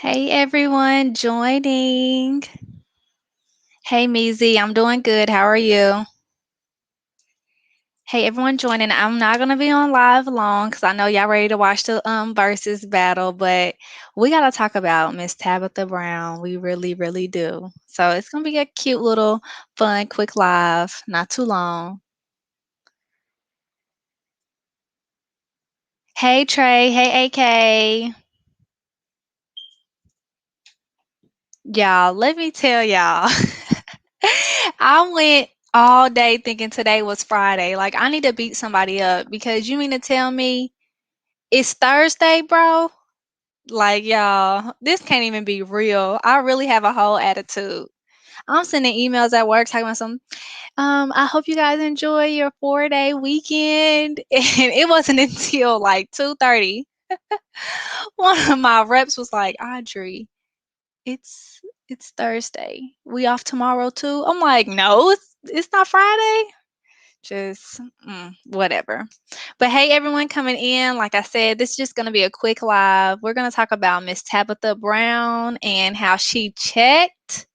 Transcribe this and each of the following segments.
Hey everyone joining. Hey Meezy, I'm doing good. How are you? Hey everyone joining. I'm not gonna be on live long because I know y'all ready to watch the versus battle, but we gotta talk about Miss Tabitha Brown. We really, really do. So it's gonna be a cute little fun, quick live, not too long. Hey Trey, hey AK. Y'all, let me tell y'all. I went all day thinking today was Friday. Like, I need to beat somebody up because you mean to tell me it's Thursday, bro? Like, y'all, this can't even be real. I really have a whole attitude. I'm sending emails at work talking about some, I hope you guys enjoy your 4-day weekend. And it wasn't until like 2:30. One of my reps was like, Audrey, it's Thursday. We off tomorrow too? I'm like, no, it's not Friday. Just whatever. But hey, everyone coming in. Like I said, this is just going to be a quick live. We're going to talk about Miss Tabitha Brown and how she checked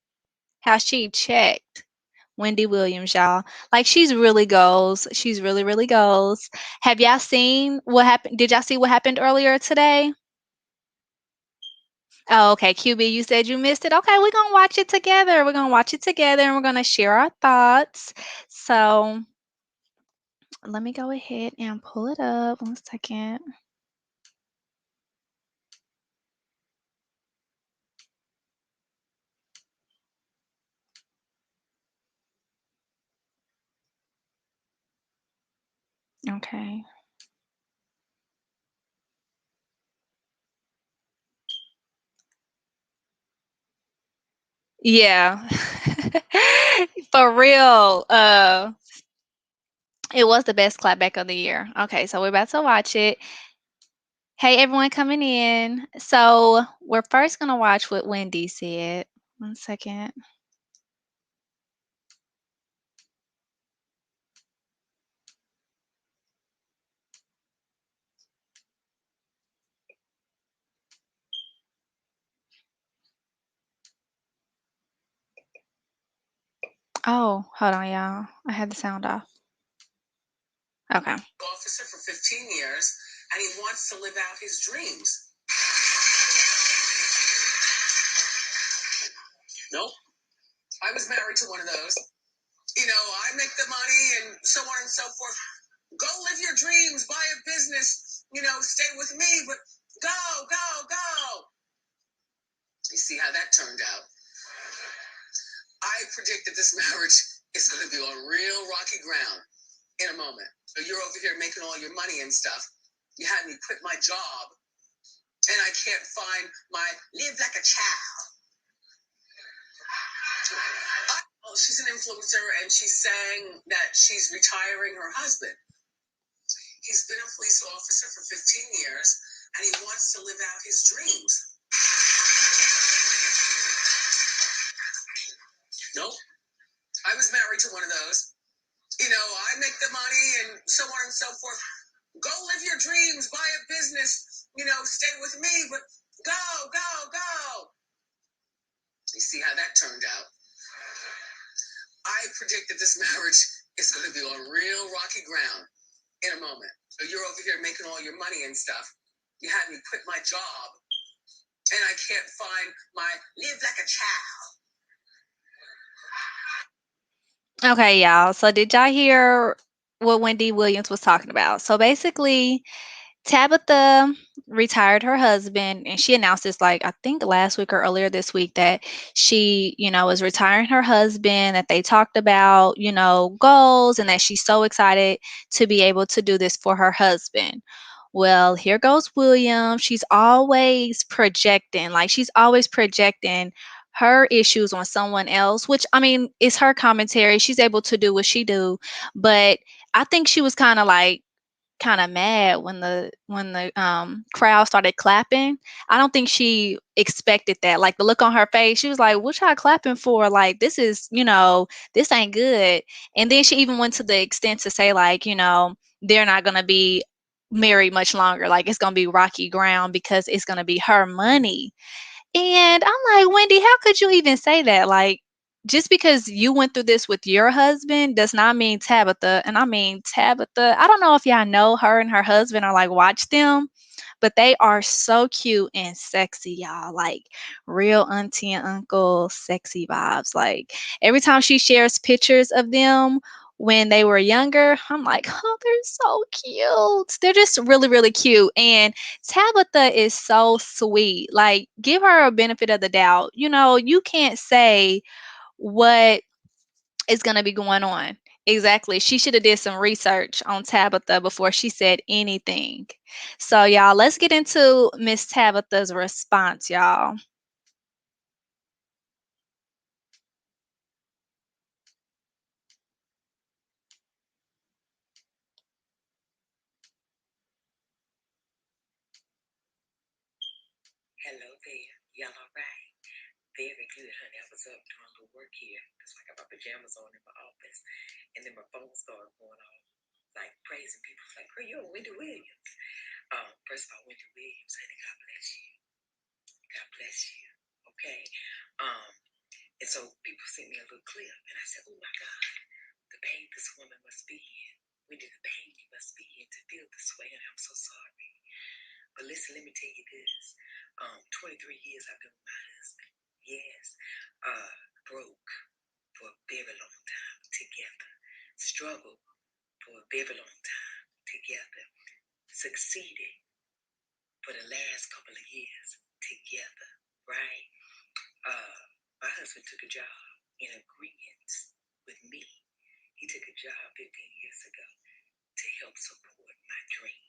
Wendy Williams, y'all. Like she's really goes. She's really, really goes. Have y'all seen what happened? Did y'all see what happened earlier today? Oh, okay. QB, you said you missed it. Okay, we're gonna watch it together. We're gonna watch it together and we're gonna share our thoughts. So let me go ahead and pull it up. 1 second. Okay. Yeah. For real. It was the best clapback of the year. Okay, so we're about to watch it. Hey everyone coming in. So we're first gonna watch what Wendy said. 1 second. Oh, hold on, y'all. I had the sound off. Okay. Officer for 15 years, and he wants to live out his dreams. Nope. I was married to one of those. I make the money and so on and so forth. Go live your dreams, buy a business, stay with me, but go, go, go. You see how that turned out. I predict that this marriage is going to be on real rocky ground in a moment. So you're over here making all your money and stuff. You had me quit my job, and I can't find my live like a child. She's an influencer, and she's saying that she's retiring her husband. He's been a police officer for 15 years, and he wants to live out his dreams. Nope. I was married to one of those. I make the money and so on and so forth. Go live your dreams, buy a business, stay with me, but go, go, go. You see how that turned out. I predict that this marriage is going to be on real rocky ground in a moment. So you're over here making all your money and stuff. You had me quit my job, and I can't find my live like a child. Okay, y'all. So did y'all hear what Wendy Williams was talking about? So basically, Tabitha retired her husband, and she announced this like I think last week or earlier this week that she, is retiring her husband, that they talked about, goals, and that she's so excited to be able to do this for her husband. Well, here goes William. She's always projecting her issues on someone else, which I mean, is her commentary. She's able to do what she do, but I think she was kind of mad when the crowd started clapping. I don't think she expected that. Like the look on her face, she was like, "What y'all clapping for? Like this is, this ain't good." And then she even went to the extent to say like, they're not gonna be married much longer. Like it's gonna be rocky ground because it's gonna be her money. And I'm like, Wendy, how could you even say that? Like, just because you went through this with your husband does not mean Tabitha. And I mean, Tabitha, I don't know if y'all know her and her husband or like watch them, but they are so cute and sexy, y'all. Like, real auntie and uncle sexy vibes. Like, every time she shares pictures of them when they were younger, I'm like, oh, they're so cute. They're just really, really cute. And Tabitha is so sweet. Like, give her a benefit of the doubt. You can't say what is going to be going on. Exactly. She should have did some research on Tabitha before she said anything. So, y'all, let's get into Miss Tabitha's response, y'all. Hello there. Y'all all right? Very good, honey. I was up doing a little work here. It's like I got my pajamas on in my office. And then my phone started going off. Like praising people. Like, girl, you're Wendy Williams. First of all, Wendy Williams, honey, God bless you. God bless you. Okay. Um, and so people sent me a little clip and I said, oh my God, the pain this woman must be in. Wendy, the pain you must be in to feel this way, and I'm so sorry. But listen, let me tell you this. 23 years I've been with my husband. Yes. Broke for a very long time together. Struggled for a very long time together. Succeeded for the last couple of years together, right? My husband took a job in agreement with me. He took a job 15 years ago to help support my dream.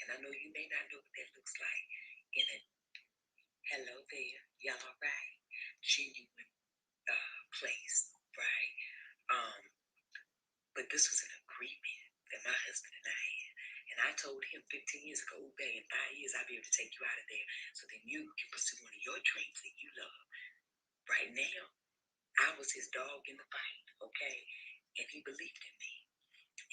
And I know you may not know what that looks like in a hello there, y'all all right, genuine place, right? Um, but this was an agreement that my husband and I had. And I told him 15 years ago, oh, babe, in 5 years, I'll be able to take you out of there so then you can pursue one of your dreams that you love. Right now, I was his dog in the fight, okay? And he believed in me.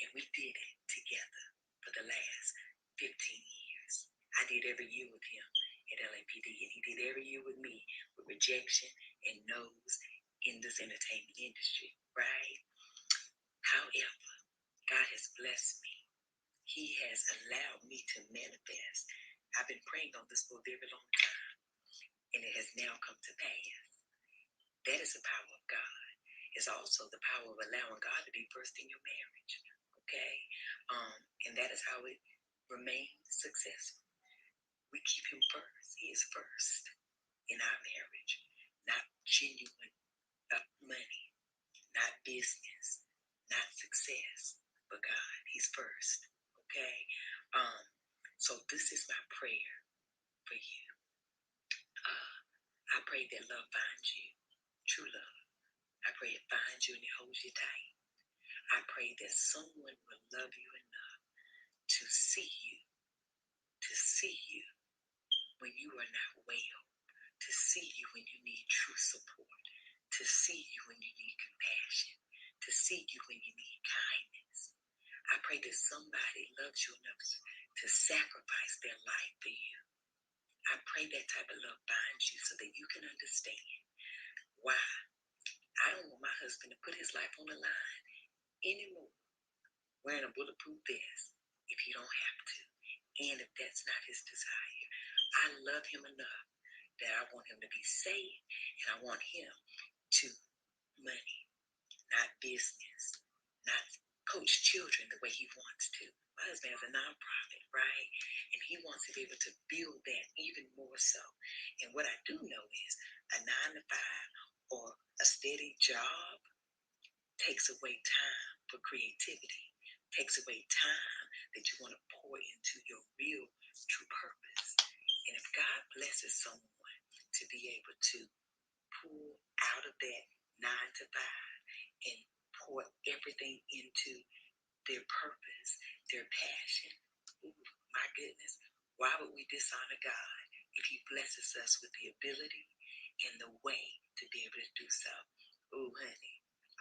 And we did it together for the last 15 years. I did every year with him at LAPD, and he did every year with me with rejection and no's in this entertainment industry, right? However, God has blessed me. He has allowed me to manifest. I've been praying on this for a very long time, and it has now come to pass. That is the power of God. It's also the power of allowing God to be first in your marriage. Okay? And that is how it remains successful. We keep him first. He is first in our marriage. Not genuine money, not business, not success, but God. He's first. Okay? Um, so this is my prayer for you. I pray that love finds you. True love. I pray it finds you and it holds you tight. I pray that someone will love you enough to see you when you are not well, to see you when you need true support, to see you when you need compassion, to see you when you need kindness. I pray that somebody loves you enough to sacrifice their life for you. I pray that type of love finds you so that you can understand why I don't want my husband to put his life on the line anymore wearing a bulletproof vest if you don't have to, and if that's not his desire. I love him enough that I want him to be safe, and I want him to money, not business, not coach children the way he wants to. My husband has a nonprofit, right? And he wants to be able to build that even more so. And what I do know is a 9 to 5 or a steady job takes away time for creativity, takes away time that you want to pour into your real true purpose. And if God blesses someone to be able to pull out of that 9 to 5 and pour everything into their purpose, their passion, ooh, my goodness, why would we dishonor God if He blesses us with the ability and the way to be able to do so? Ooh, honey,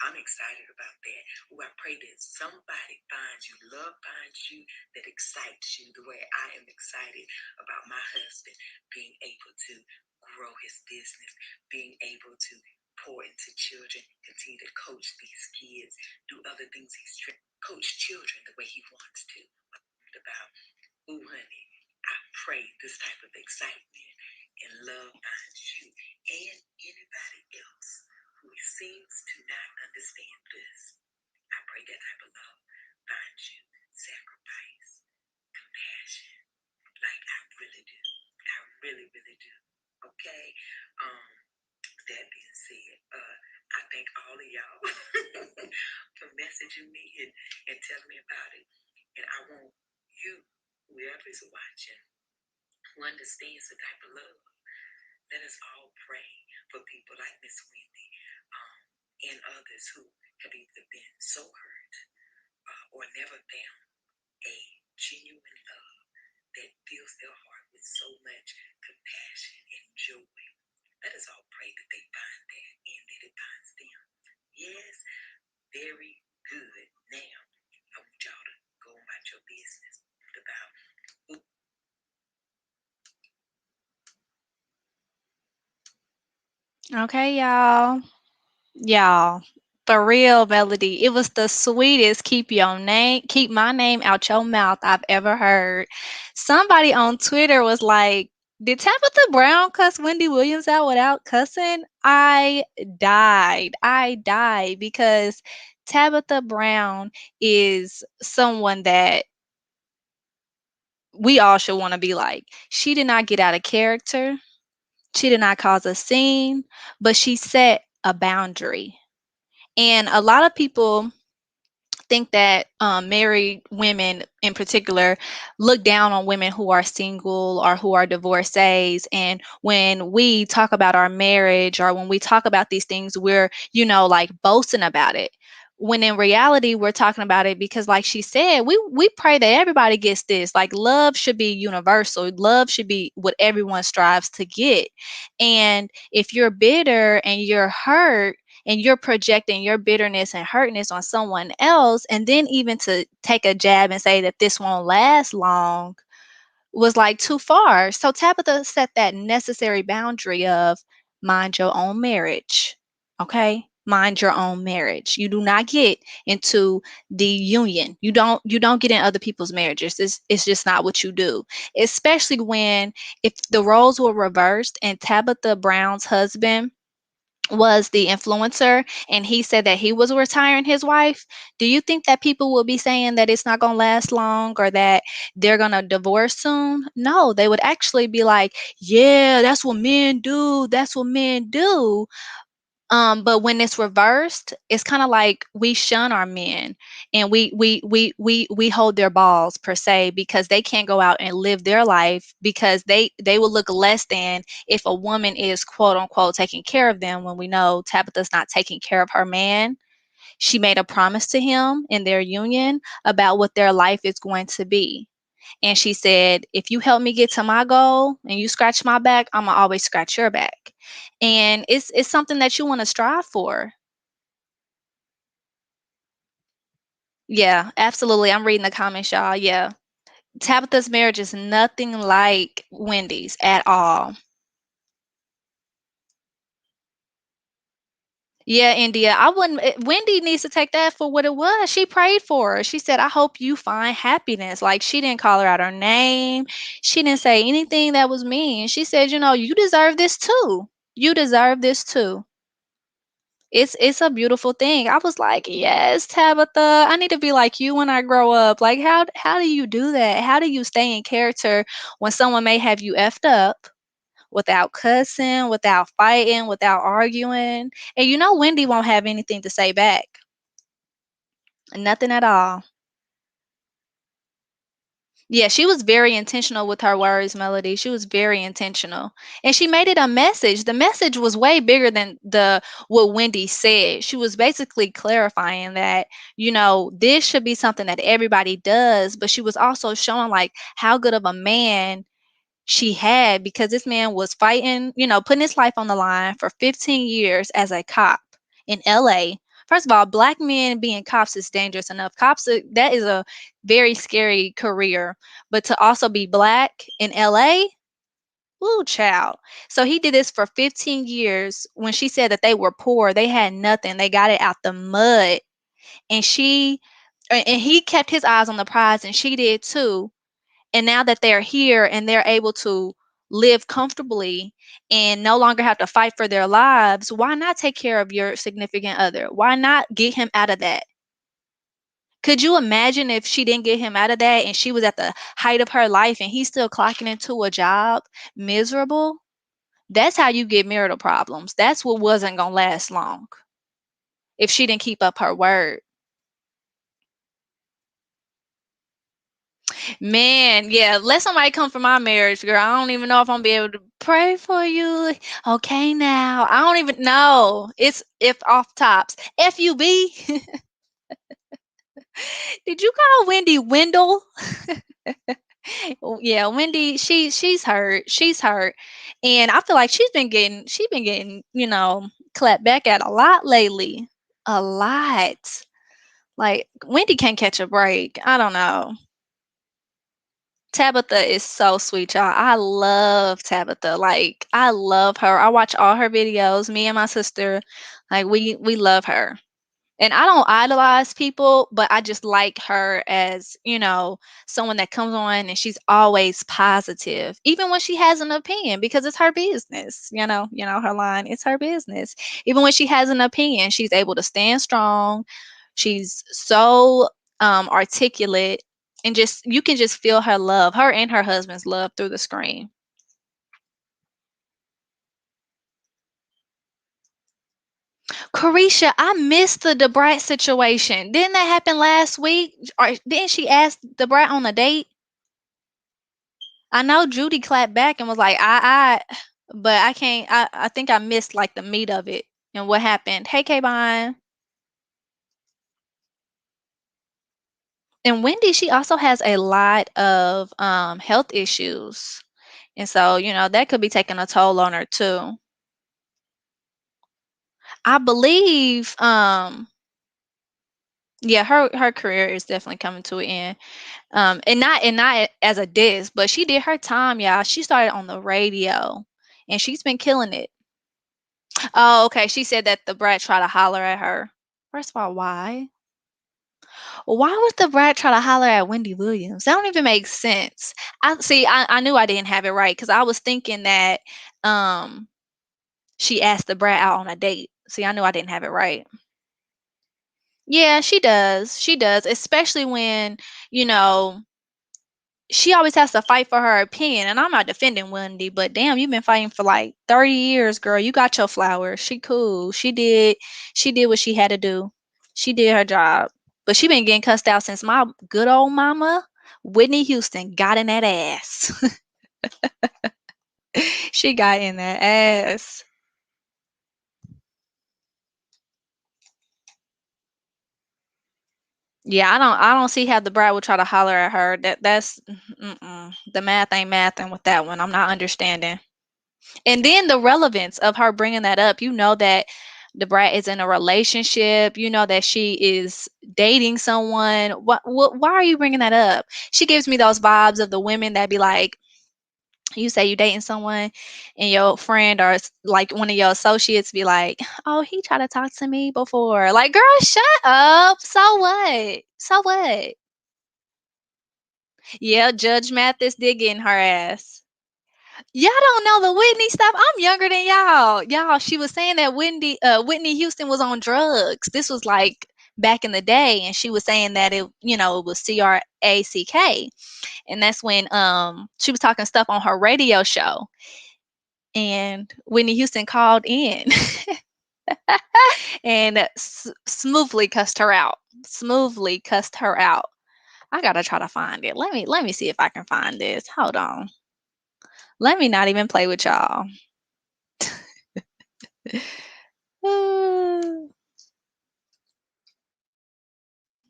I'm excited about that. Ooh, I pray that somebody finds you, love finds you, that excites you the way I am excited about my husband being able to grow his business, being able to pour into children, continue to coach these kids, do other things. Coach children the way he wants to. About, ooh, honey, I pray this type of excitement and love finds you and anybody else who seems to not understand this. I pray that type of love finds you. Sacrifice, compassion, like I really do. I really, really do. Okay? Um, that being said, I thank all of y'all for messaging me and telling me about it. And I want you, whoever is watching, who understands the type of love, let us all pray for people like Miss Wendy and others who have either been so hurt or never found a genuine love that fills their heart with so much compassion and joy. Let us all pray that they find that and that it finds them. Yes, very good. Now, I want y'all to go about your business about. Okay, y'all. Y'all, for real, Melody. It was the sweetest keep my name out your mouth I've ever heard. Somebody on Twitter was like, did Tabitha Brown cuss Wendy Williams out without cussing? I died. I died because Tabitha Brown is someone that we all should want to be like. She did not get out of character. She did not cause a scene, but she set a boundary. And a lot of people think that married women in particular look down on women who are single or who are divorcees. And when we talk about our marriage or when we talk about these things, we're, like boasting about it. When in reality, we're talking about it because, like she said, we pray that everybody gets this. Like, love should be universal. Love should be what everyone strives to get. And if you're bitter and you're hurt, and you're projecting your bitterness and hurtness on someone else, and then even to take a jab and say that this won't last long was like too far. So Tabitha set that necessary boundary of mind your own marriage. Okay? Mind your own marriage. You do not get into the union. You don't get in other people's marriages. It's just not what you do. Especially when if the roles were reversed and Tabitha Brown's husband was the influencer and he said that he was retiring his wife, do you think that people will be saying that it's not going to last long or that they're going to divorce soon? No, they would actually be like, yeah, that's what men do. That's what men do. But when it's reversed, it's kind of like we shun our men and we hold their balls per se because they can't go out and live their life because they will look less than if a woman is quote unquote taking care of them when we know Tabitha's not taking care of her man. She made a promise to him in their union about what their life is going to be. And she said, if you help me get to my goal and you scratch my back, I'm gonna always scratch your back. And it's something that you want to strive for. Yeah, absolutely. I'm reading the comments, y'all. Yeah. Tabitha's marriage is nothing like Wendy's at all. Yeah, India. I wouldn't. Wendy needs to take that for what it was. She prayed for her. She said, "I hope you find happiness." Like she didn't call her out her name. She didn't say anything that was mean. She said, "You deserve this too. You deserve this too." It's a beautiful thing. I was like, "Yes, Tabitha, I need to be like you when I grow up." Like how do you do that? How do you stay in character when someone may have you effed up without cussing, without fighting, without arguing? And Wendy won't have anything to say back. Nothing at all. Yeah, she was very intentional with her words, Melody. She was very intentional. And she made it a message. The message was way bigger than the what Wendy said. She was basically clarifying that, this should be something that everybody does, but she was also showing like how good of a man she had because this man was fighting, putting his life on the line for 15 years as a cop in LA. First of all, black men being cops is dangerous enough. That is a very scary career. But to also be black in LA, Ooh, child. So he did this for 15 years. When she said that they were poor, they had nothing. They got it out the mud. And and he kept his eyes on the prize and she did too. And now that they're here and they're able to live comfortably and no longer have to fight for their lives, why not take care of your significant other? Why not get him out of that? Could you imagine if she didn't get him out of that and she was at the height of her life and he's still clocking into a job miserable? That's how you get marital problems. That's what wasn't going to last long if she didn't keep up her word. Man, yeah, let somebody come for my marriage, girl. I don't even know if I'm gonna be able to pray for you. Okay, now I don't even know. It's if off tops. FUB. Did you call Wendy Wendell? Oh, yeah, Wendy, she's hurt. She's hurt. And I feel like she's been getting, clapped back at a lot lately. A lot. Like Wendy can't catch a break. I don't know. Tabitha is so sweet, y'all. I love Tabitha. Like I love her. I watch all her videos. Me and my sister, like we love her. And I don't idolize people, but I just like her as, someone that comes on and she's always positive, even when she has an opinion, because it's her business. Her line, it's her business. Even when she has an opinion, she's able to stand strong. She's so articulate and just you can just feel her love, her and her husband's love through the screen. Carisha, I missed the Debrat situation. Didn't that happen last week? Or didn't she ask Debrat on a date? I know Judy clapped back and was like, but I can't. I think I missed like the meat of it and what happened. Hey, K-Bine. And Wendy, she also has a lot of health issues. And so, that could be taking a toll on her too. I believe, yeah, her career is definitely coming to an end. And not as a diss, but she did her time, y'all. She started on the radio, and she's been killing it. Oh, okay. She said that the brat tried to holler at her. First of all, why? Why would the brat try to holler at Wendy Williams? That don't even make sense. I see. I knew I didn't have it right because I was thinking that um she asked the brat out on a date. See, I knew I didn't have it right. Yeah, she does. She does, especially when you know she always has to fight for her opinion. And I'm not defending Wendy, but damn, you've been fighting for like 30 years, girl. You got your flowers. She cool. She did what she had to do. She did her job. But she been getting cussed out since my good old mama, Whitney Houston, got in that ass. She got in that ass. Yeah, I don't see how the bride would try to holler at her. That's the math ain't mathing with that one. I'm not understanding. And then the relevance of her bringing that up, that the brat is in a relationship, that she is dating someone. Why are you bringing that up? She gives me those vibes of the women that be like, you say you dating someone and your friend or like one of your associates be like, oh, he tried to talk to me before. Like, girl, shut up. So what? So what? Yeah, Judge Mathis did get in her ass. Y'all don't know the Whitney stuff. I'm younger than y'all. Y'all, she was saying that Whitney Houston was on drugs. This was like back in the day, and she was saying that it was CRACK, and that's when she was talking stuff on her radio show, and Whitney Houston called in and smoothly cussed her out. Smoothly cussed her out. I gotta try to find it. Let me see if I can find this. Hold on. Let me not even play with y'all.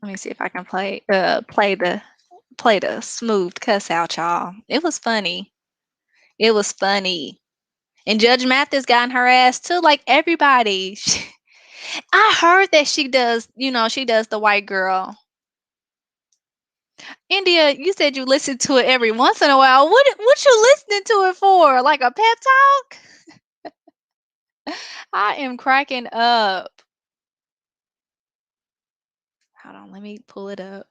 Let me see if I can play the smooth cuss out, y'all. It was funny. It was funny. And Judge Mathis got in her ass too, like everybody. I heard that she does the white girl. India, you said you listen to it every once in a while. What you listening to it for? Like a pep talk? I am cracking up. Hold on, let me pull it up.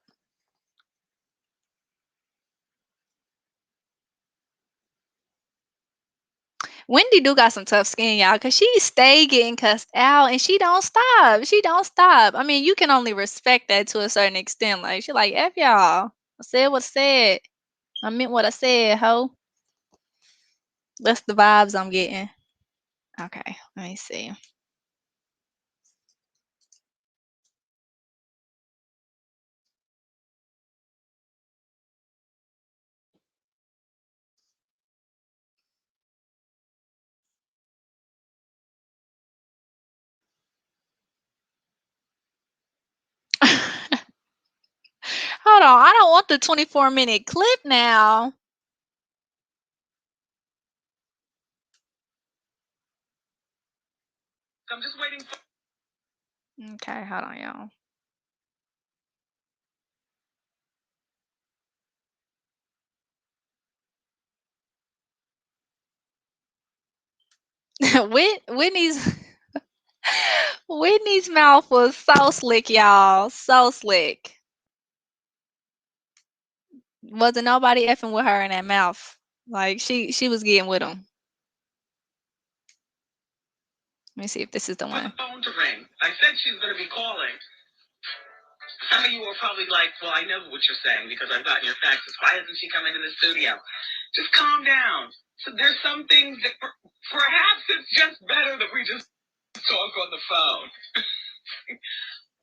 Wendy do got some tough skin, y'all, cause she stay getting cussed out and she don't stop. She don't stop. I mean, you can only respect that to a certain extent. Like she like F y'all. I said what I said. I meant what I said, ho. That's the vibes I'm getting. Okay, let me see. Hold on, I don't want the 24-minute clip now. I'm just waiting for. Okay, hold on, y'all. Whitney's Whitney's mouth was so slick, y'all. So slick. Wasn't nobody effing with her in that mouth. Like she was getting with him. Let me see if this is the For the one. phone to ring. I said she's going to be calling. Some of you are probably like, well, I know what you're saying because I've gotten your faxes. Why hasn't she come into the studio? Just calm down. So there's some things that perhaps it's just better that we just talk on the phone.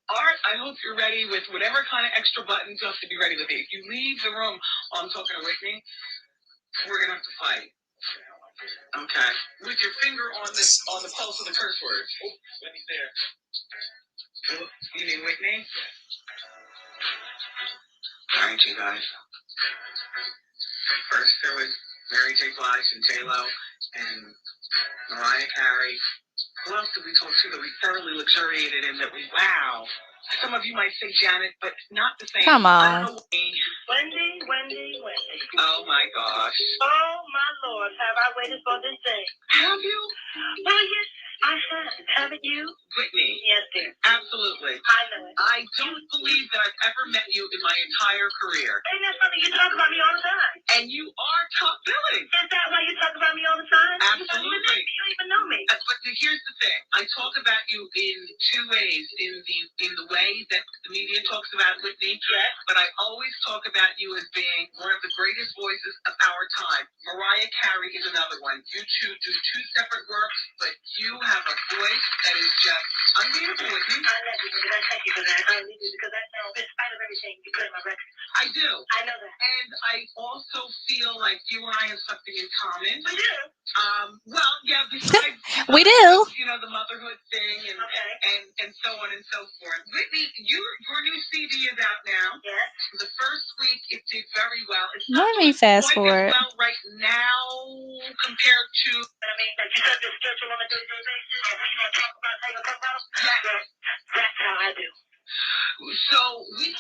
Art, I hope you're ready with whatever kind of extra buttons you have to be ready with. If you leave the room while I'm talking to Whitney, we're going to have to fight. Okay. With your finger on the pulse of the curse words. Oh, Whitney's there. You mean Whitney? All right, you guys. First, there was Mary J. Blige and J-Lo and Mariah Carey. Who else did we talk to that we thoroughly luxuriated in that we, wow. Some of you might say Janet, but not the same. Come I on. don't know. Wendy. Oh, my gosh. Oh, my Lord. Have I waited for this day? Have you? Well, yes, I have. Haven't you? Whitney. Yes, dear. Absolutely. I know it. I don't believe that I've ever met you in my entire career. Ain't that something you talk about me all the time? And you are top billing. Is that why you talk about me all the time? Absolutely. You don't even know me. But here's the thing. I talk about you in two ways. In the way that the media talks about Whitney, yes. But I always talk about you as being one of the greatest voices of our time. Mariah Carey is another one. You two do two separate works, but you have a voice that is just unbeatable, Whitney. I love you, because I thank you for that. I really do, because I know, in spite of everything, you play my record. I do. I know that. And I also feel like you and I have something in common. We do. Well, yeah, besides We do. The motherhood thing and so on and so forth. Whitney, your new CD is out now. Yes. The first week it did very well. It's not Let me doing fast quite forward. as well right now compared to. I mean, like you said, the schedule on a day-to-day basis. Are we going to talk about taking a about? Yes. That's how I do. So we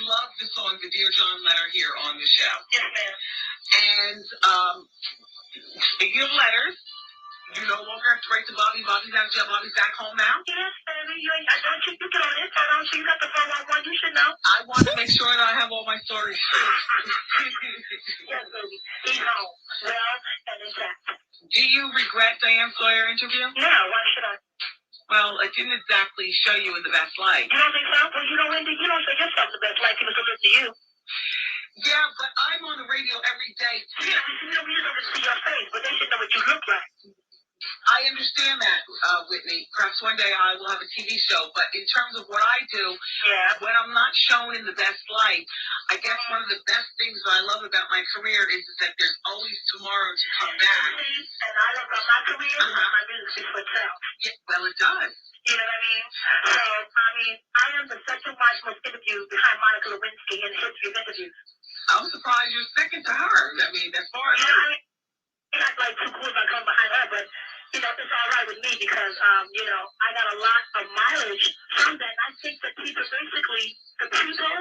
love the song, the Dear John letter here on the show. Yes, ma'am. And speaking of letters. You no longer have to write to Bobby. Bobby's out of jail. Bobby's back home now. Yes, baby. I don't think you get on it. I don't think you got the 411. You should know. I want to make sure that I have all my stories straight. Yes, baby. He's home. Well, and intact. Do you regret Diane Sawyer interview? No. Why should I? Well, it didn't exactly show you in the best light. You don't think so? Well, Wendy, you don't show yourself the best light. People can look to you. Yeah, but I'm on the radio every day. Yeah, we don't see your face, but they should know what you look like. I understand that, Whitney. Perhaps one day I will have a TV show, but in terms of what I do, when I'm not shown in the best light, I guess one of the best things that I love about my career is that there's always tomorrow to come back. And I love about my career, my music speaks for itself. Yeah, well, it does. You know what I mean? So, I am the second most interview behind Monica Lewinsky in the history of interviews. I'm surprised you're second to her. I mean, as far as... I mean, like two cool I come behind her, but It's all right with me because, I got a lot of mileage from that. And I think that people basically, the people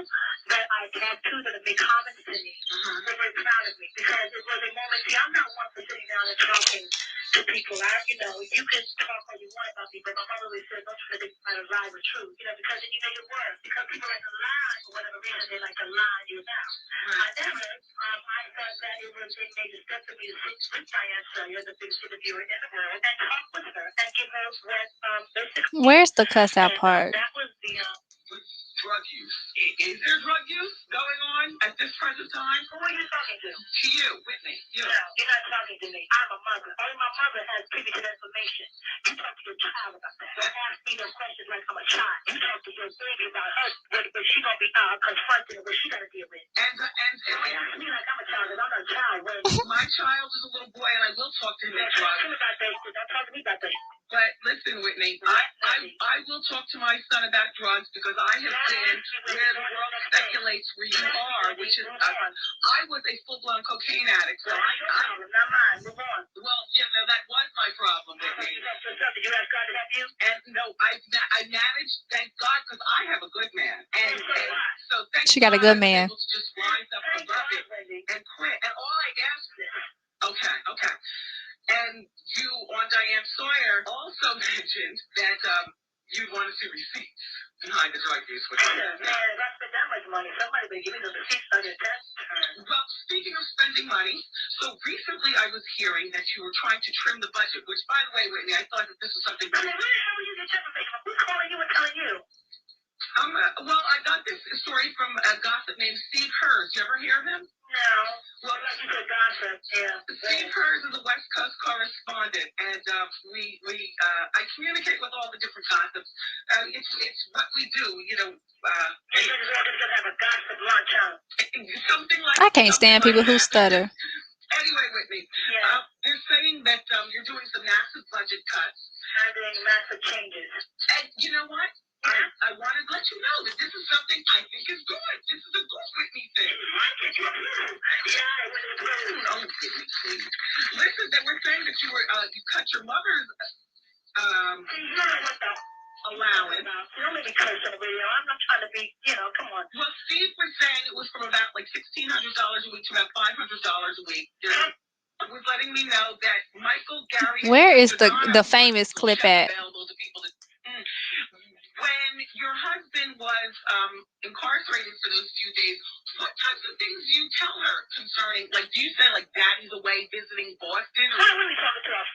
that I talked to that have made comments to me, were very proud of me because it was a moment. See, I'm not one for sitting down and talking to people. You can talk all you want about me, but my mother always said, don't try to think out of lie or truth, because then you know your worth. Because people like to lie for whatever reason, they like to lie you now. However, I thought that it was a major step for me to sit with Diane Sawyer, the biggest interviewer in the world, and talk with her and give her what basically. Where's the cuss out And part? that was the drug use. Is there drug use going on at this present time? Who are you talking to? To you, Whitney. You. No, you're not talking to me. I'm a mother. Only my mother has privy to that information. You talk to your child about that. Don't ask me no questions like I'm a child. You talk to your baby about her, what she gonna be confronted and what she gotta deal with. And don't ask me like I'm a child, because I'm not a child. When my child is a little boy, and I will talk to him about that. Don't talk to me about that. But listen, Whitney, I will talk to my son about drugs because I have been where the world speculates where you are, which is I was a full-blown cocaine addict. So not mine. Move on. Well, that was my problem, Whitney. Did you ask God to help you? And no, I managed, thank God, because I have a good man. And so thank She God got a good I was man. able to just rise up above it and quit. And all I asked is, okay. And you on Diane Sawyer also mentioned that you want to see receipts behind the drug use. Man, if I spent that much money, somebody would give me the receipts on your test. Well, speaking of spending money, so recently I was hearing that you were trying to trim the budget, which, by the way, Whitney, I thought that this was something. Where the hell are you get your information? Who's calling you and telling you? Well, I got this story from a gossip named Steve Hers. You ever hear of him? No. Well, like you said, gossip. Yeah. Steve Hers is a West Coast correspondent, and I communicate with all the different gossips. It's what we do, you just gonna have a gossip lunch, huh? Something like. I can't stand people who stutter. Anyway, Whitney, they're saying that you're doing some massive budget cuts. I'm doing massive changes. And you know what? I wanted to let you know that this is something I think is good. This is a good Whitney thing. Yeah, it was good. Oh, Whitney, please. Listen, they were saying that you cut your mother's allowance. Don't make me curse on the radio. I'm not trying to be, come on. Well, Steve was saying it was from about like $1,600 a week to about $500 a week. Was letting me know that Michael, Gary, Where is the famous clip at? Available to people when your husband was incarcerated for those few days, what types of things do you tell her concerning, like, do you say, like, Daddy's away visiting Boston? Or... I'm really talking to her.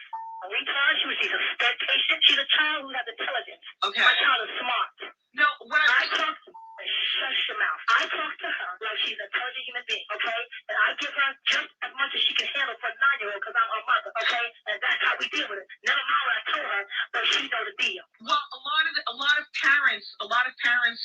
Retard. She's a STED patient. She's a child who has intelligence. Okay. My child is smart. No, when I talk to her, shush your mouth. I talk to her like she's an intelligent human being, okay? And I give her just as much as she can handle for a 9-year-old because I'm her mother, okay? And that's how we deal with it. Never mind what I told her, but she knows the deal. Well, a lot of parents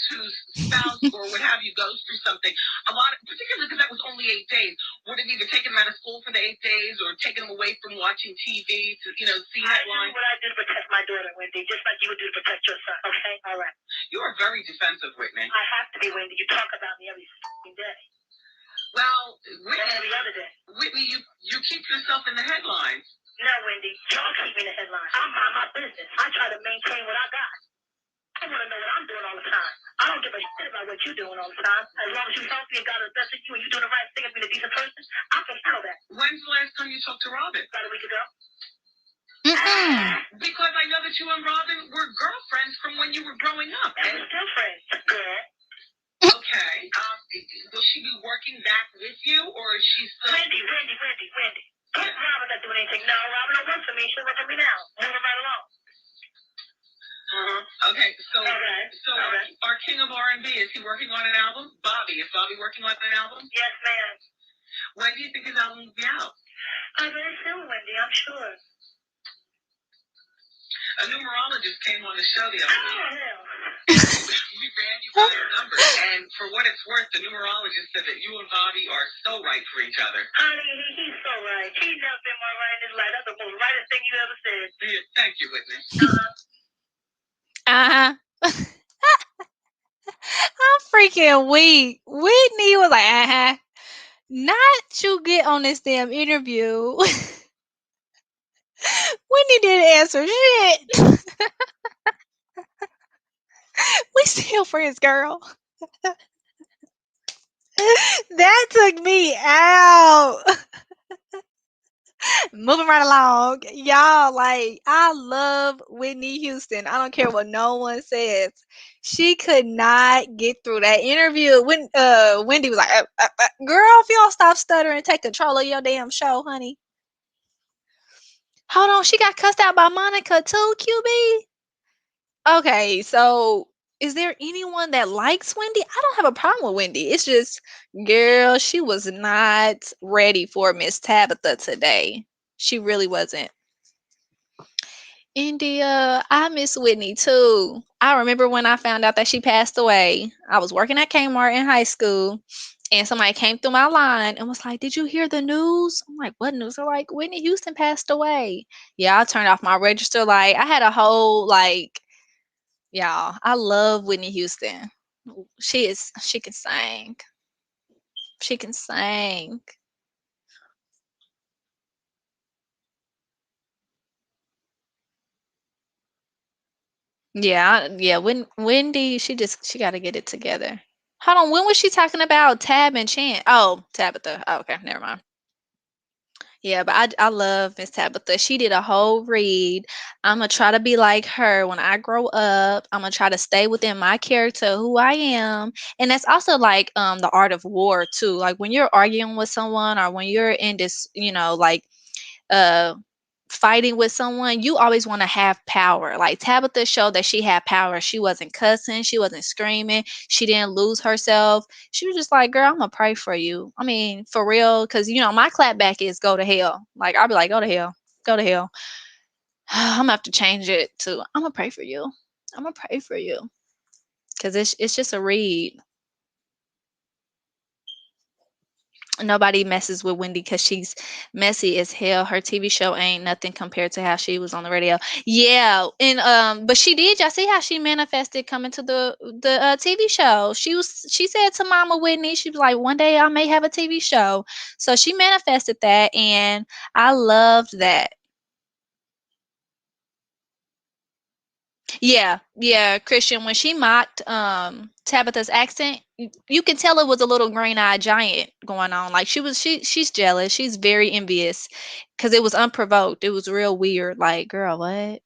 whose spouse or what have you goes through something, particularly because that was only 8 days, would have either taken them out of school for the 8 days or taken them away from watching TV to, see headlines. I do what I do to protect my daughter, Wendy, just like you would do to protect your son, okay? All right. You are very defensive, Whitney. I have to be, Wendy. You talk about me every day. Well, Whitney, every other day. Whitney, you keep yourself in the headlines. No, Wendy, y'all keep me in the headlines. I mind my business. I try to maintain what I got. I want to know what I'm doing all the time. I don't give a shit about what you're doing all the time. As long as you healthy and got the best of you and you're doing the right thing and being a decent person, I can handle that. When's the last time you talked to Robin? About a week ago. Because I know that you and Robin were girlfriends from when you were growing up. And we're still friends, girl. Okay. Will she be working back with you, or is she still... Wendy. Don't Robin not doing anything. No, Robin don't work for me. She'll work for me now. Moving right along. Okay, so our king of R&B, is he working on an album? Bobby, is Bobby working on an album? Yes, ma'am. When do you think his album will be out? Very soon, Wendy, I'm sure. A numerologist came on the show the other day. Oh, hell. We ran you by your numbers, and for what it's worth, the numerologist said that you and Bobby are so right for each other. Honey, he's so right. He's never been more right in his life. That's the most rightest thing you ever said. Yeah, thank you, Whitney. I'm freaking weak. Whitney was like, Not you get on this damn interview. Whitney didn't answer shit. We still friends, girl. That took me out. Moving right along. Y'all, like, I love Whitney Houston. I don't care what no one says. She could not get through that interview. When Wendy was like, girl, if you don't stop stuttering, take control of your damn show, honey. Hold on, she got cussed out by Monica too, QB. Okay, so is there anyone that likes Wendy? I don't have a problem with Wendy. It's just, girl, she was not ready for Miss Tabitha today. She really wasn't. India, I miss Whitney too. I remember when I found out that she passed away. I was working at Kmart in high school, and somebody came through my line and was like, "Did you hear the news?" I'm like, "What news?" They're like, "Whitney Houston passed away." Yeah, I turned off my register. Like, I had a whole like, y'all. I love Whitney Houston. She can sing. She can sing. Yeah, yeah. Wendy, she got to get it together. Hold on, when was she talking about Tab and Chan? Oh, Tabitha. Oh, okay, never mind. Yeah, but I love Miss Tabitha. She did a whole read. I'm gonna try to be like her when I grow up. I'm gonna try to stay within my character, who I am, and that's also like the art of war too. Like when you're arguing with someone, or when you're in this, like uh fighting with someone, you always want to have power. Like Tabitha showed that she had power. She wasn't cussing, she wasn't screaming, she didn't lose herself. She was just like, girl, I'm gonna pray for you. I mean, for real, because my clapback is go to hell. Like I'll be like, go to hell, go to hell. I'm gonna have to change it to I'm gonna pray for you. I'm gonna pray for you. Cause it's just a read. Nobody messes with Wendy because she's messy as hell. Her TV show ain't nothing compared to how she was on the radio. Yeah, and but she did. Y'all see how she manifested coming to the TV show. She said to Mama Whitney, she was like, one day I may have a TV show. So she manifested that, and I loved that. Yeah, yeah, Christian. When she mocked Tabitha's accent, you can tell it was a little green-eyed giant going on. Like she's jealous. She's very envious because it was unprovoked. It was real weird. Like, girl, what?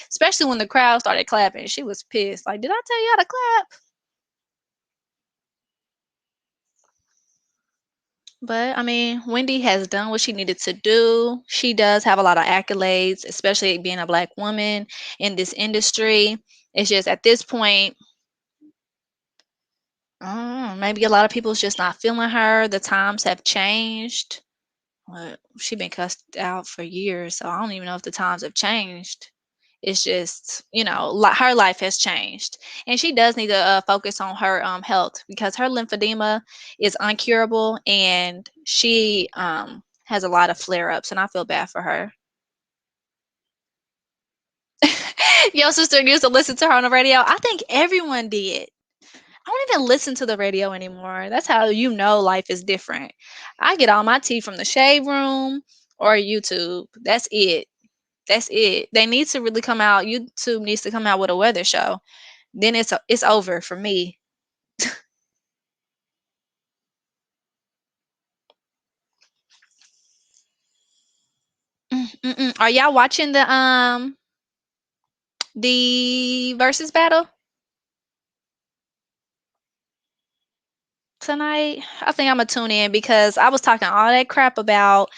Especially when the crowd started clapping, she was pissed. Like, did I tell you how to clap? But I mean, Wendy has done what she needed to do. She does have a lot of accolades, especially being a black woman in this industry. It's just at this point, maybe a lot of people's just not feeling her. The times have changed. She been cussed out for years, so I don't even know if the times have changed. It's just, her life has changed, and she does need to focus on her health because her lymphedema is uncurable, and she has a lot of flare ups, and I feel bad for her. Your sister used to listen to her on the radio. I think everyone did. I don't even listen to the radio anymore. That's how life is different. I get all my tea from the shade room or YouTube. That's it. That's it. They need to really come out. YouTube needs to come out with a weather show. Then it's over for me. Are y'all watching the versus battle tonight? I think I'm gonna tune in because I was talking all that crap about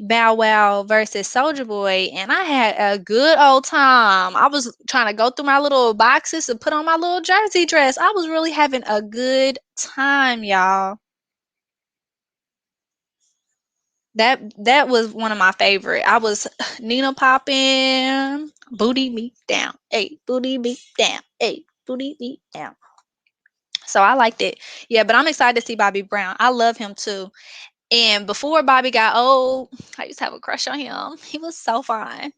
Bow Wow versus Soldier Boy, and I had a good old time. I was trying to go through my little boxes and put on my little jersey dress. I was really having a good time, y'all. That was one of my favorite. I was Nina popping, booty me down, hey, booty me down, hey, booty me down. So I liked it. Yeah, but I'm excited to see Bobby Brown. I love him too. And before Bobby got old, I used to have a crush on him. He was so fine.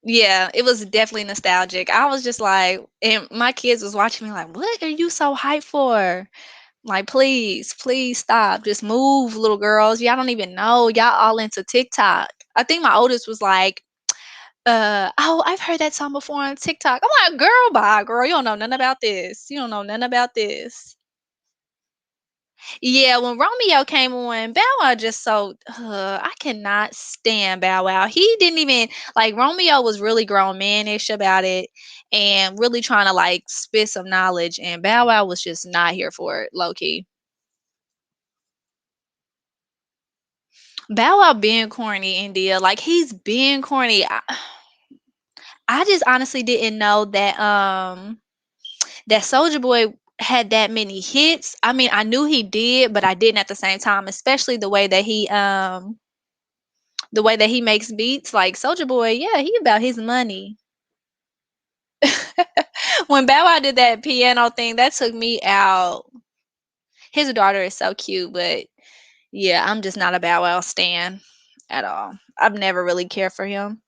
Yeah, it was definitely nostalgic. I was just like, and my kids was watching me like, "What are you so hyped for?" Like, please, please stop. Just move, little girls. Y'all don't even know. Y'all all into TikTok. I think my oldest was like, oh, I've heard that song before on TikTok. I'm like, girl, bye, girl. You don't know nothing about this. You don't know nothing about this. Yeah, when Romeo came on, Bow Wow just so I cannot stand Bow Wow. He didn't even like Romeo was really grown manish about it and really trying to like spit some knowledge, and Bow Wow was just not here for it, low key. Bow Wow being corny, India, like he's being corny. I just honestly didn't know that Soldier Boy had that many hits. I mean, I knew he did, but I didn't at the same time, especially the way that he makes beats. Like Soldier Boy, yeah, he about his money. When Bow Wow did that piano thing, that took me out. His daughter is so cute, but yeah, I'm just not a Bow Wow stan at all. I've never really cared for him.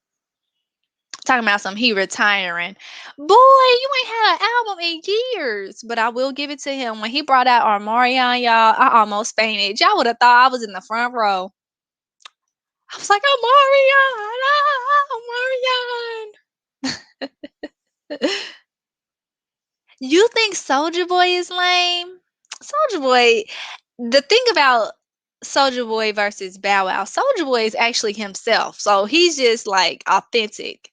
Talking about some he retiring. Boy, you ain't had an album in years. But I will give it to him. When he brought out Armarion, y'all, I almost fainted. Y'all would have thought I was in the front row. I was like, Armarion. You think Soldier Boy is lame? Soldier Boy, the thing about Soldier Boy versus Bow Wow, Soldier Boy is actually himself. So he's just like authentic.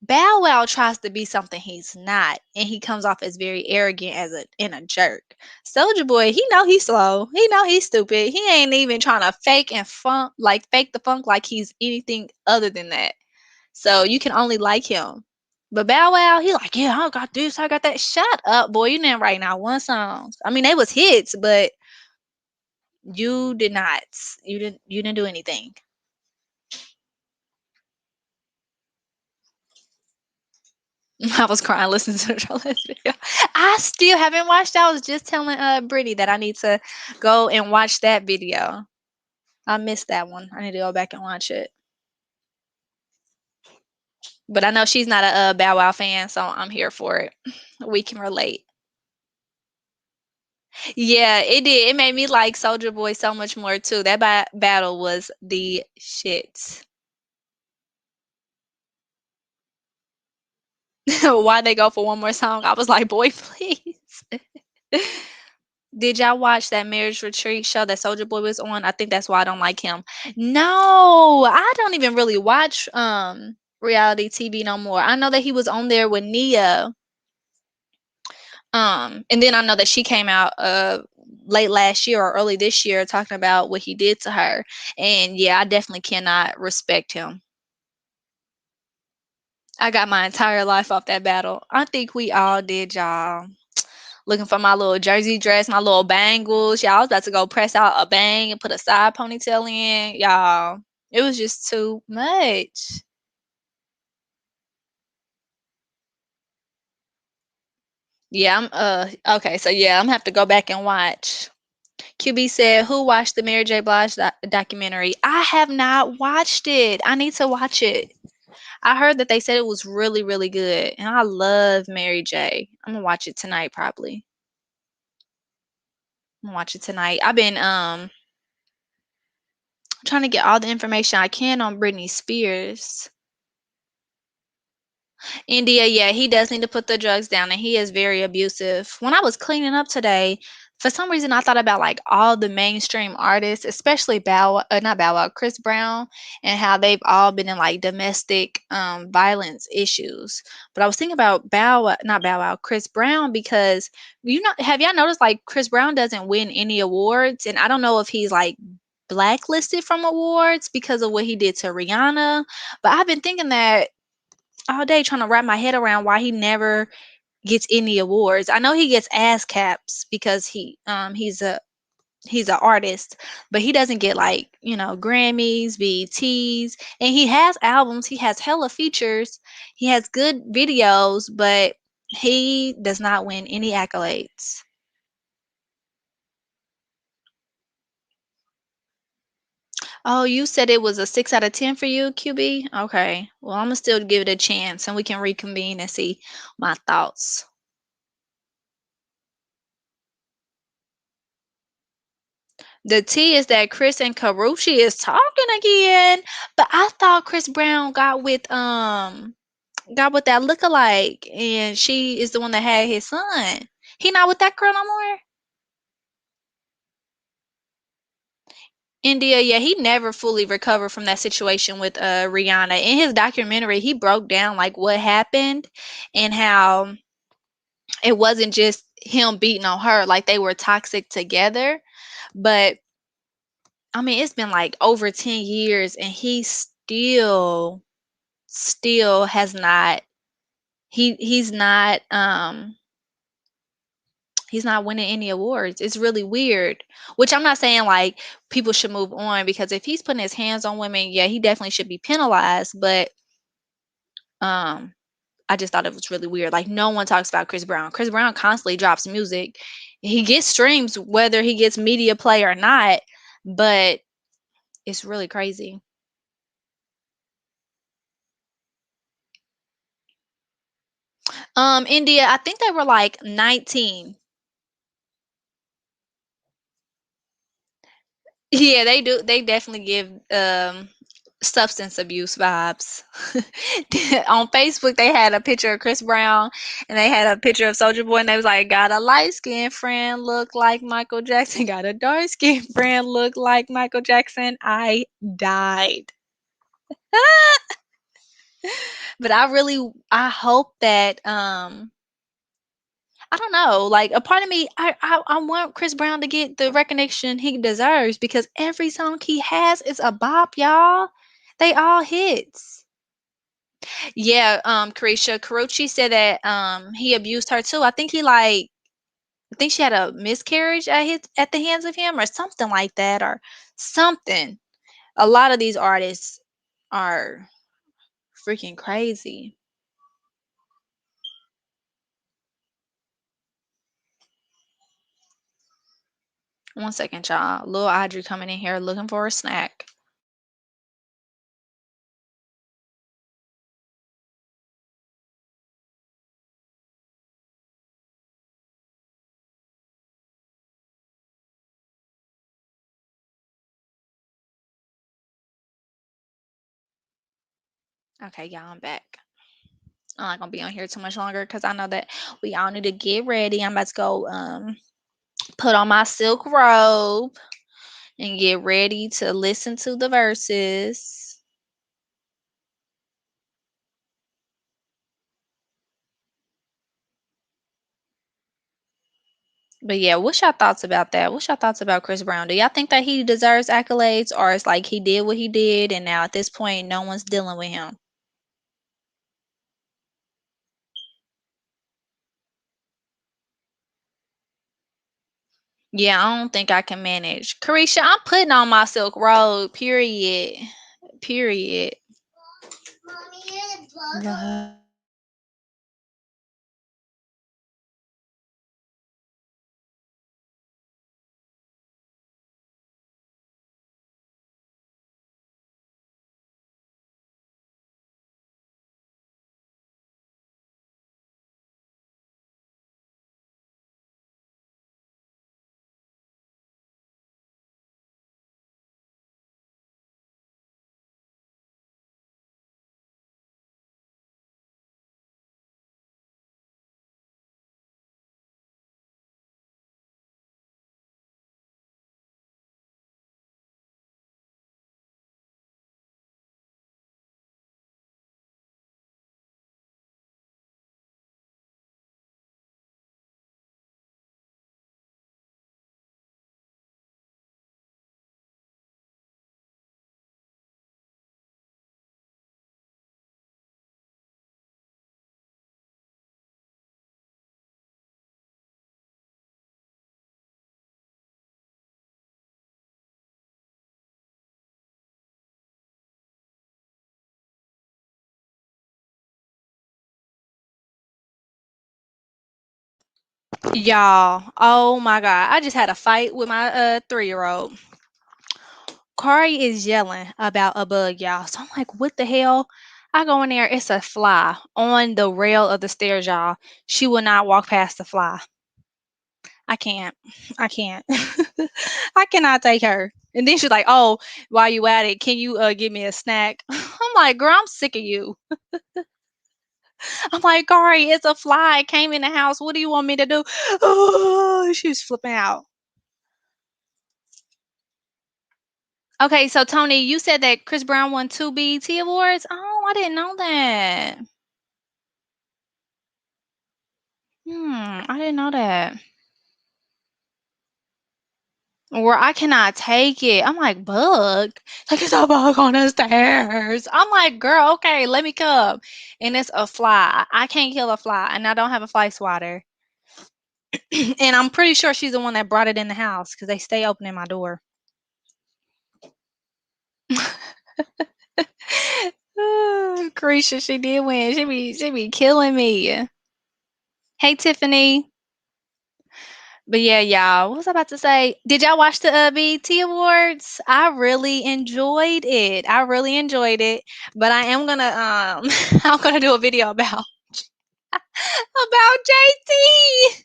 Bow Wow tries to be something he's not, and he comes off as very arrogant as a and a jerk. Soldier Boy, he know he's slow. He know he's stupid. He ain't even trying to fake the funk like he's anything other than that. So you can only like him. But Bow Wow, he like, yeah, I got this, I got that. Shut up, boy. You didn't write not one song. I mean, they was hits, but you did not. You didn't do anything. I was crying listening to the Charlotte's video. I still haven't watched. I was just telling Brittany that I need to go and watch that video. I missed that one. I need to go back and watch it. But I know she's not a Bow Wow fan, so I'm here for it. We can relate. Yeah, it did. It made me like Soldier Boy so much more too. That battle was the shit. Why they go for one more song? I was like, boy, please. Did y'all watch that marriage retreat show that Soldier Boy was on? I think that's why I don't like him. No, I don't even really watch reality TV no more. I know that he was on there with Nia. And then I know that she came out late last year or early this year talking about what he did to her. And yeah, I definitely cannot respect him. I got my entire life off that battle. I think we all did, y'all. Looking for my little jersey dress, my little bangles. Y'all, I was about to go press out a bang and put a side ponytail in. Y'all, it was just too much. Yeah, okay, so yeah, I'm gonna have to go back and watch. QB said, "Who watched the Mary J. Blige documentary?" I have not watched it. I need to watch it. I heard that they said it was really, really good, and I love Mary J. I'm gonna watch it tonight, probably. I'm gonna watch it tonight. I've been trying to get all the information I can on Britney Spears. India, yeah, he does need to put the drugs down and he is very abusive. When I was cleaning up today, for some reason I thought about like all the mainstream artists, especially not Bow Wow, Chris Brown, and how they've all been in like domestic violence issues. But I was thinking about not Bow Wow, Chris Brown, because have y'all noticed like Chris Brown doesn't win any awards, and I don't know if he's like blacklisted from awards because of what he did to Rihanna, but I've been thinking that all day trying to wrap my head around why he never gets any awards. I know he gets ass caps because he's an artist, but he doesn't get like, Grammys, BETs, and he has albums, he has hella features, he has good videos, but he does not win any accolades. Oh, you said it was a 6 out of 10 for you, QB? Okay. Well, I'm gonna still give it a chance and we can reconvene and see my thoughts. The tea is that Chris and Karuchi is talking again, but I thought Chris Brown got with that lookalike, and she is the one that had his son. He not with that girl no more. India, yeah, he never fully recovered from that situation with Rihanna. In his documentary, he broke down like what happened and how it wasn't just him beating on her, like they were toxic together. But I mean, it's been like over 10 years and he still has not he's not winning any awards. It's really weird. Which I'm not saying like people should move on, because if he's putting his hands on women, yeah, he definitely should be penalized. But um, I just thought it was really weird. Like no one talks about Chris Brown. Chris Brown constantly drops music. He gets streams whether he gets media play or not. But it's really crazy. India, I think they were like 19. Yeah, they do. They definitely give substance abuse vibes. On Facebook, they had a picture of Chris Brown and they had a picture of Soldier Boy, and they was like, "Got a light skinned friend look like Michael Jackson. Got a dark skinned friend look like Michael Jackson." I died. But I hope that I don't know. Like a part of me, I want Chris Brown to get the recognition he deserves, because every song he has is a bop, y'all. They all hits. Yeah, Carisha Karuchi said that he abused her too. I think she had a miscarriage at the hands of him or something like that, or something. A lot of these artists are freaking crazy. One second, y'all. Little Audrey coming in here looking for a snack. Okay, y'all, I'm back. I'm not gonna be on here too much longer because I know that we all need to get ready. I'm about to go put on my silk robe and get ready to listen to the verses. But yeah, what's your thoughts about that? What's your thoughts about Chris Brown? Do y'all think that he deserves accolades, or it's like he did what he did and now at this point no one's dealing with him? Yeah, I don't think I can manage. Carisha, I'm putting on my silk robe, period. Period. Y'all, oh my god, I just had a fight with my 3-year-old. Kari is yelling about a bug, y'all. So I'm like, what the hell? I go in there, it's a fly on the rail of the stairs, y'all. She will not walk past the fly. I can't. I can't. I cannot take her. And then she's like, "Oh, while you at it, can you give me a snack?" I'm like, "Girl, I'm sick of you." I'm like, "Gary, it's a fly. It came in the house. What do you want me to do?" Oh, she's flipping out. Okay, so Tony, you said that Chris Brown won 2 BET awards. Oh, I didn't know that. I didn't know that. Or I cannot take it. I'm like, bug. Like it's a bug on the stairs. I'm like, girl, okay, let me come. And it's a fly. I can't kill a fly, and I don't have a fly swatter. And I'm pretty sure she's the one that brought it in the house because they stay opening my door. Carisha, she did win. She be killing me. Hey Tiffany. But yeah, y'all, what was I about to say? Did y'all watch the BET Awards? I really enjoyed it. I really enjoyed it. But I am gonna I'm gonna do a video about JT.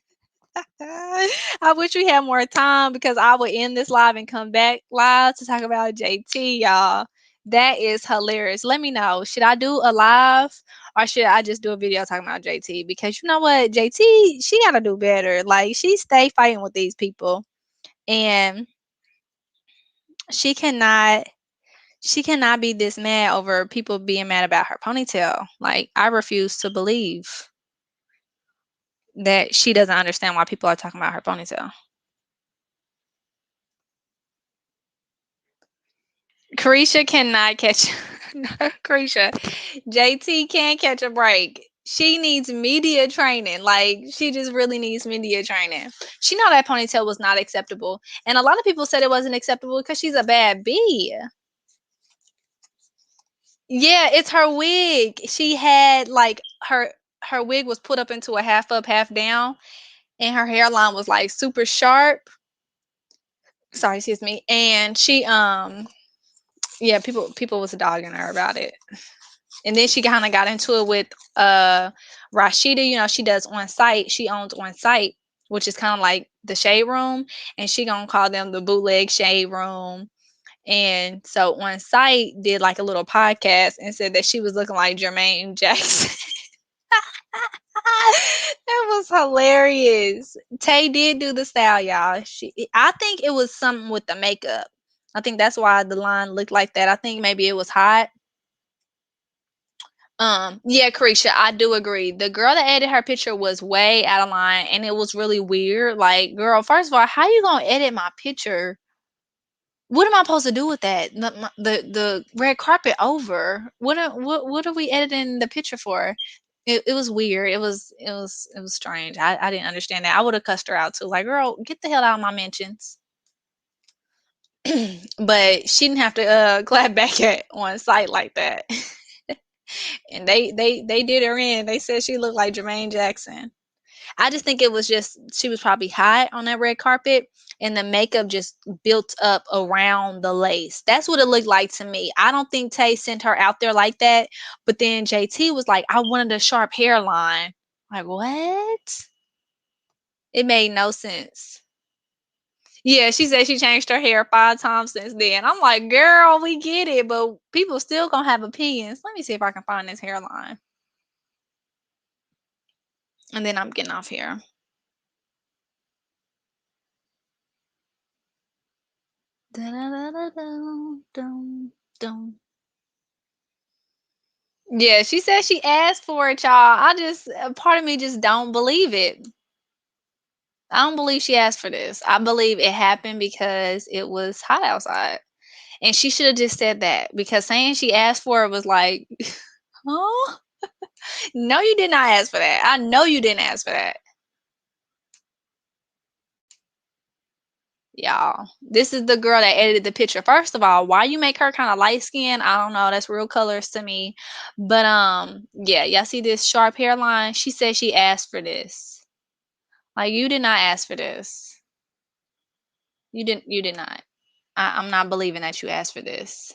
I wish we had more time because I would end this live and come back live to talk about JT, y'all. That is hilarious. Let me know. Should I do a live or should I just do a video talking about JT? Because you know what? JT, she gotta do better. Like she stay fighting with these people. And she cannot she cannot be this mad over people being mad about her ponytail. Like I refuse to believe that she doesn't understand why people are talking about her ponytail. Carisha cannot catch Carisha. JT can't catch a break. She needs media training. Like she just really needs media training. She know that ponytail was not acceptable. And a lot of people said it wasn't acceptable because she's a bad bee. Yeah, it's her wig. She had like her wig was put up into a half up, half down, and her hairline was like super sharp. Sorry, excuse me. And she yeah, people was dogging her about it. And then she kind of got into it with Rashida. You know, she does on site. She owns on site, which is kind of like the shade room, and she gonna call them the bootleg shade room. And so on site did like a little podcast and said that she was looking like Jermaine Jackson. That was hilarious. Tay did do the style, y'all. I think it was something with the makeup. I think that's why the line looked like that. I think maybe it was hot. Yeah, Carisha, I do agree. The girl that edited her picture was way out of line and it was really weird. Like, girl, first of all, how you gonna edit my picture? What am I supposed to do with that? The red carpet over. What are we editing the picture for? It was weird. It was strange. I didn't understand that. I would have cussed her out too. Like, girl, get the hell out of my mentions. But she didn't have to clap back at on site like that. And they did her in. They said she looked like Jermaine Jackson. I just think it was just she was probably hot on that red carpet and the makeup just built up around the lace. That's what it looked like to me. I don't think Tay sent her out there like that. But then JT was like, I wanted a sharp hairline. Like, what? It made no sense. Yeah, she said she changed her hair 5 times since then. I'm like, girl, we get it, but people still gonna have opinions. Let me see if I can find this hairline. And then I'm getting off here. Yeah, she said she asked for it, y'all. I just part of me just don't believe it. I don't believe she asked for this. I believe it happened because it was hot outside. And she should have just said that because saying she asked for it was like, huh? No, you did not ask for that. I know you didn't ask for that. Y'all, this is the girl that edited the picture. First of all, why you make her kind of light skinned? I don't know. That's real colors to me. But yeah, y'all see this sharp hairline? She said she asked for this. Like you did not ask for this. You did not. I'm not believing that you asked for this.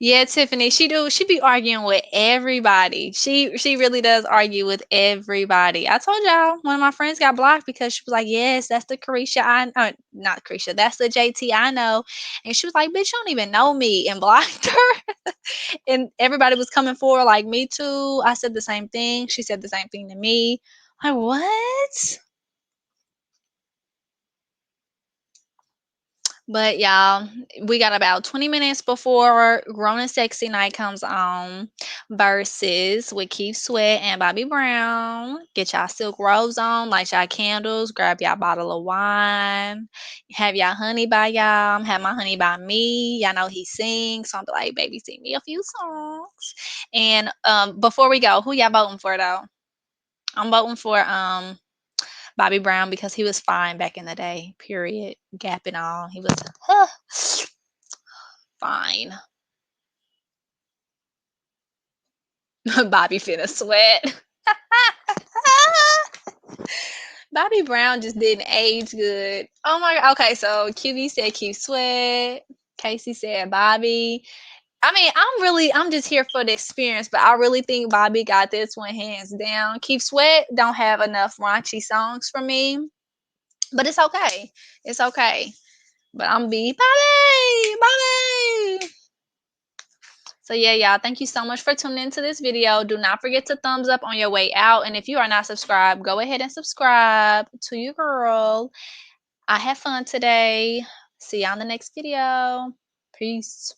Yeah, Tiffany, she be arguing with everybody. She really does argue with everybody. I told y'all one of my friends got blocked because she was like, "Yes, that's the Carisha not Carisha, that's the JT I know." And she was like, "Bitch, you don't even know me," and blocked her. And everybody was coming for her like, "Me too." I said the same thing. She said the same thing to me. Like, what? But y'all, we got about 20 minutes before Grown and Sexy Night comes on. Versus with Keith Sweat and Bobby Brown. Get y'all silk robes on, light y'all candles, grab y'all bottle of wine, have y'all honey by y'all. Have my honey by me. Y'all know he sings, so I'm like, baby, sing me a few songs. And before we go, who y'all voting for though? I'm voting for Bobby Brown because he was fine back in the day. Period. Gap and all. He was fine. Bobby finna sweat. Bobby Brown just didn't age good. Oh my god. Okay, so QB said Keith Sweat. Casey said Bobby. I mean, I'm just here for the experience, but I really think Bobby got this one hands down. Keith Sweat don't have enough raunchy songs for me, but it's okay. It's okay. But I'm be Bobby, Bobby. So yeah, y'all, thank you so much for tuning into this video. Do not forget to thumbs up on your way out. And if you are not subscribed, go ahead and subscribe to your girl. I had fun today. See y'all in the next video. Peace.